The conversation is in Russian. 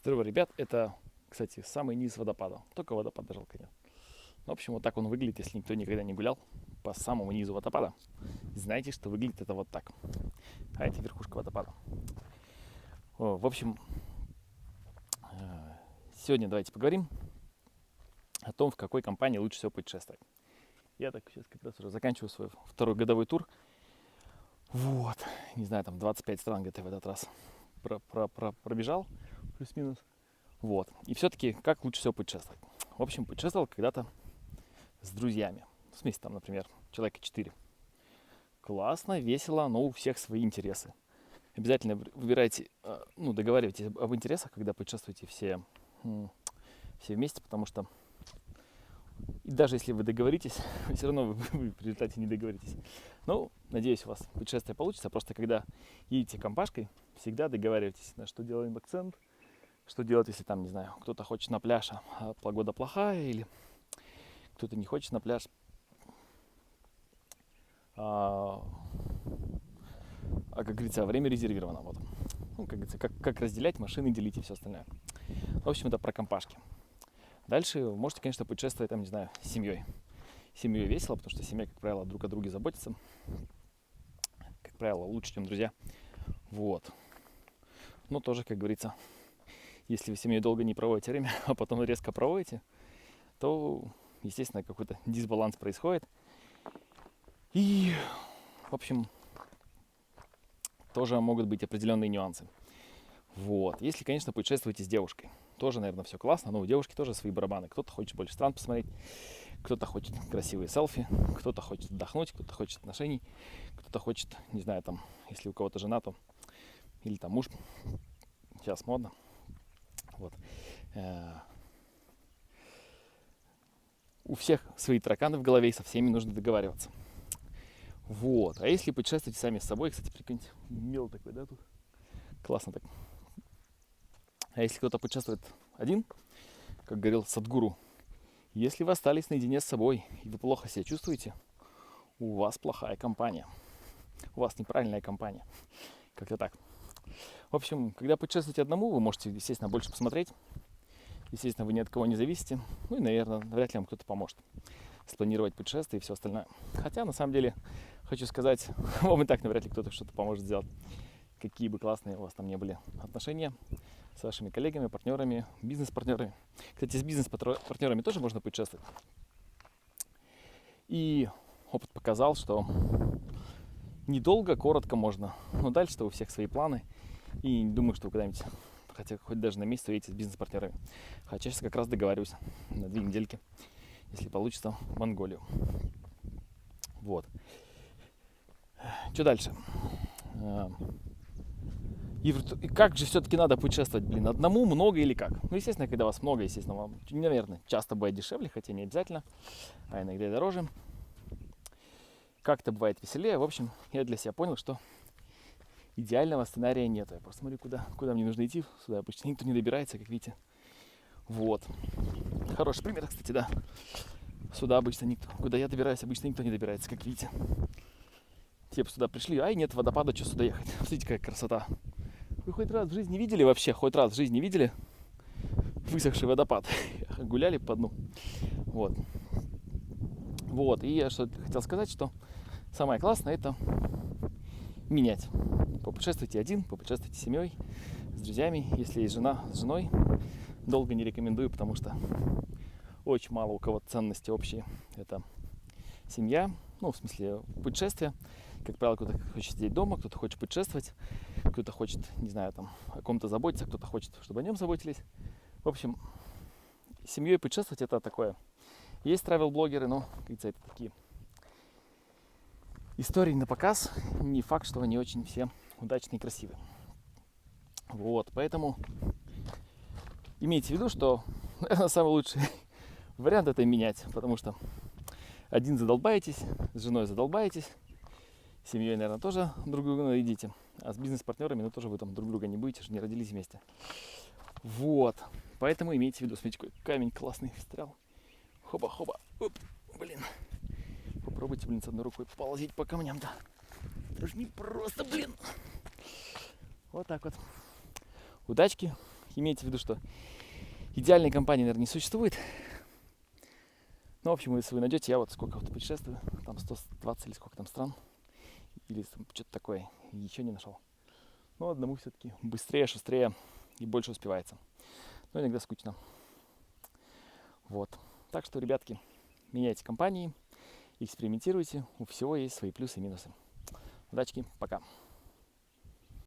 Здорово, ребят, это, кстати, самый низ водопада. Только водопада жалко нет. В общем, вот так он выглядит, если никто никогда не гулял по самому низу водопада. Знаете, что выглядит это вот так. А это верхушка водопада. В общем, сегодня давайте поговорим о том, в какой компании лучше всего путешествовать. Я так сейчас как раз уже заканчиваю свой второй годовой тур. Вот, не знаю, там 25 стран где-то в этот раз пробежал, плюс-минус. Вот, и все-таки как лучше всего путешествовать? В общем, путешествовал когда-то с друзьями. В смысле, там, например, человека 4. Классно, весело, но у всех свои интересы. Обязательно выбирайте, договаривайтесь об интересах, когда путешествуете все вместе, потому что и даже если вы договоритесь, все равно вы в результате не договоритесь. Ну, надеюсь, у вас путешествие получится. Просто когда едете компашкой, всегда договаривайтесь, на что делаем акцент, что делать, если там, не знаю, кто-то хочет на пляж, а погода плохая, или кто-то не хочет на пляж. Как говорится, время резервировано. Вот. Как говорится, как разделять машины, делить и все остальное. В общем, это про компашки. Дальше вы можете, конечно, путешествовать, там, не знаю, с семьей. С семьей весело, потому что семья, как правило, друг о друге заботится. Как правило, лучше, чем друзья. Вот. Но тоже, как говорится, если вы с семьей долго не проводите время, а потом резко проводите, то, естественно, какой-то дисбаланс происходит. И, в общем, тоже могут быть определенные нюансы. Вот. Если, конечно, путешествуете с девушкой, тоже, наверное, все классно, но у девушки тоже свои барабаны. Кто-то хочет больше стран посмотреть, кто-то хочет красивые селфи, кто-то хочет отдохнуть, кто-то хочет отношений, кто-то хочет, не знаю, там, если у кого-то жена, то или там муж. Сейчас модно. Вот. У всех свои тараканы в голове, и со всеми нужно договариваться. Вот. А если путешествуете сами с собой, кстати, прикиньте, мел такой, да, тут? Классно так. А если кто-то путешествует один, как говорил Садгуру, если вы остались наедине с собой, и вы плохо себя чувствуете, у вас плохая компания. У вас неправильная компания. Как-то так. В общем, когда путешествуете одному, вы можете, естественно, больше посмотреть. Естественно, вы ни от кого не зависите. Ну и, наверное, вряд ли вам кто-то поможет спланировать путешествие и все остальное. Хотя, на самом деле, хочу сказать, вам и так навряд ли кто-то что-то поможет сделать. Какие бы классные у вас там не были отношения с вашими коллегами, партнерами, бизнес-партнерами. Кстати, с бизнес-партнерами тоже можно путешествовать. И опыт показал, что недолго, коротко можно. Но дальше-то у всех свои планы. И не думаю, что вы когда-нибудь, хотя хоть даже на месяц, уедете с бизнес-партнерами. Хотя сейчас как раз договариваюсь на 2 недельки, если получится, в Монголию. Вот. Что дальше? И как же все-таки надо путешествовать, одному, много или как? Ну, естественно, когда вас много, естественно, вам, наверное, часто бывает дешевле, хотя не обязательно, а иногда и дороже. Как-то бывает веселее. В общем, я для себя понял, что идеального сценария нет. Я просто смотрю, куда мне нужно идти. Сюда обычно никто не добирается, как видите. Вот. Хороший пример, кстати, да. Сюда обычно никто. Куда я добираюсь, обычно никто не добирается, как видите. Типа сюда пришли, ай, нет водопада, что сюда ехать? Смотрите, какая красота. Вы хоть раз в жизни видели вообще? Хоть раз в жизни видели высохший водопад? Гуляли по дну? Вот. Вот. И я что хотел сказать, что самое классное это менять. Попутешествуйте один, попутешествуйте с семьей, с друзьями. Если есть жена, с женой. Долго не рекомендую, потому что очень мало у кого ценности общие. Это семья, в смысле путешествия. Как правило, кто-то хочет сидеть дома, кто-то хочет путешествовать, кто-то хочет, не знаю, там, о ком-то заботиться, кто-то хочет, чтобы о нем заботились. В общем, с семьей путешествовать это такое. Есть travel-блогеры, но, как говорится, это такие истории на показ. Не факт, что они очень все удачные и красивые. Вот, поэтому имейте в виду, что, наверное, самый лучший вариант это менять, потому что один задолбаетесь, с женой задолбаетесь, с семьей, наверное, тоже друг друга найдите, а с бизнес-партнерами, тоже вы там друг друга не будете, не родились вместе. Вот, поэтому имейте в виду, смотрите, какой камень классный встрял. Хоба-хоба, оп, попробуйте, с одной рукой ползить по камням-то. Это же не просто, Вот так вот. Удачки имейте в виду, что идеальной компании, наверное, не существует. Ну, в общем, если вы найдете, я вот сколько вот путешествую, там 120 или сколько там стран, или там что-то такое, еще не нашел. Но одному все-таки быстрее, шустрее и больше успевается. Но иногда скучно. Вот. Так что, ребятки, меняйте компании, экспериментируйте. У всего есть свои плюсы и минусы. Удачки, пока.